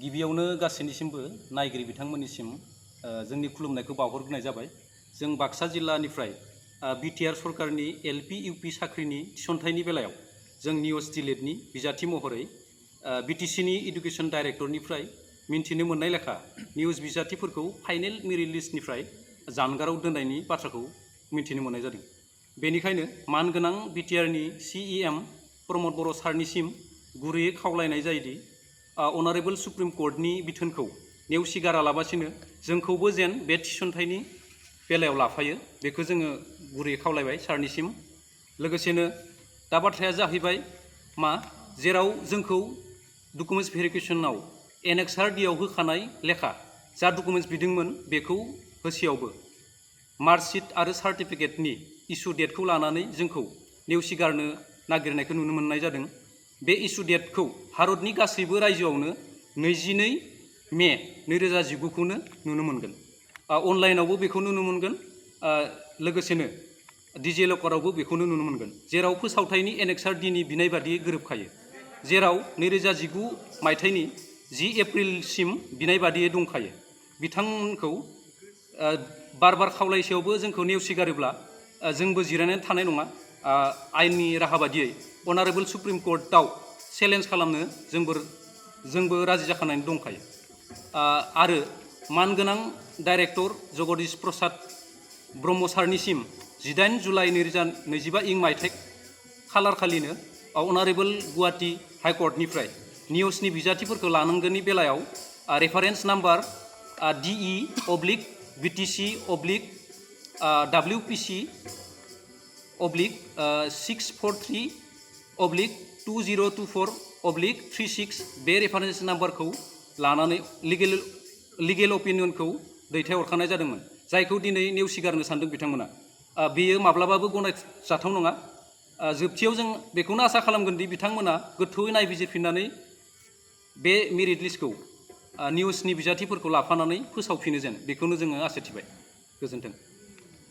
गिबियावनो गासैनिसिमबो नायगिरि बिथांमोननिसिम जोंनि खुलुमनायखौ बावहरग्रोनाय जाबाय। जों बाक्सा जिल्लानिफ्राय बिटिआर सरकारनि एलपि इउपि साख्रिनि थिसनथाइनि बेलायाव जों निउस D.el.ed बिजाथि महरै बिटिसिनि इडुकेसन डाइरेक्टरनिफ्राय मिन्थिनो मोननाय लेखा निउस बिजाथिफोरखौ फाइनेल मेरिट लिस्टनिफ्राय जानगाराव दोननायनि बाथ्राखौ मिन्थिनो मोननाय जादों। बेनिखायनो मानगोनां बिटिआरनि CEM प्रमद बर' सारनिसिम गुरैयै खावलायनाय जायोदि अनारेबल सुप्रिम कर्टनि बिथोनखौ नेवसिगारालाबासिनो जोंखौबो जेन बे थिसनथाइनि बेलायाव लाफायो बेखौ जोङो गुरैयै खावलायबाय सारनिसिम। लोगोसेनो दा बाथ्राया जाहैबाय मा जेराव जोंखौ डकुमेन्ट्स भेरिफिकेसनाव एनेक्सार D आव होखानाय लेखा जा डकुमेन्ट्स बिदोंमोन बेखौ होसेयावबो मार्कशीट आरो सार्टिफिकेटनि इसु डेटखौ लानानै जोंखौ नेवसिगारनो नागिरनायखौ नुनो मोननाय जादों। बे इसु डेटखौ भारतनि गासैबो रायजोआवनो 22 मे 2019खौनो नुनो मोनगोन। अनलाइनावबो बेखौ नुनो मोनगोन, लोगोसेनो डिजिलकारावबो बेखौनो नुनो मोनगोन, जेराव फोसावथायनि एनेक्सार D नि बिनाय बादियै गोरोबखायो, जेराव 2019 मायथाइनि 10 एप्रिलसिम बिनाय बादियै दंखायो। बिथांमोनखौ बार खावलायसेयावबो जोंखौ नेवसिगारोब्ला जोंबो जिरायनानै थानाय नङा। आयेननि राहा बादियै अनारेबल सुप्रिम कर्टआव चेलेन्ज खालामनो जोंबो राजि जाखानानै दंखायो। आरो मानगोनां डाइरेक्टर जगदीश प्रसाद ब्रह्म सारनिसिम 18 जुलाइ 2025 मायथाइ खालार खालिनो अनारेबल गुवाहाटी हाइकर्टनिफ्राय निउसनि बिजाथिफोरखौ लानांगोननि बेलायाव रेफारेन्स नाम्बार DE/BTC/WPC/643/2024/36 बे रेफारेन्स नाम्बारखौ लानानै लिगेल अपिनियनखौ दैथायहरखानाय जादोंमोन, जायखौ दिनै नेवसिगारनो सानदों बिथांमोना। बेयो माब्लाबाबो गनायजाथाव नङा। जोबथियाव जों बेखौनो आसा खालामगोन दि बिथांमोना गोथौयै नायबिजिरफिननानै बे मेरिट लिस्टखौ निउसनि बिजाथिफोरखौ लाफानानै फोसावफिनो जेन, बेखौनो जोङो आसा थिबाय। गोजोन्थों।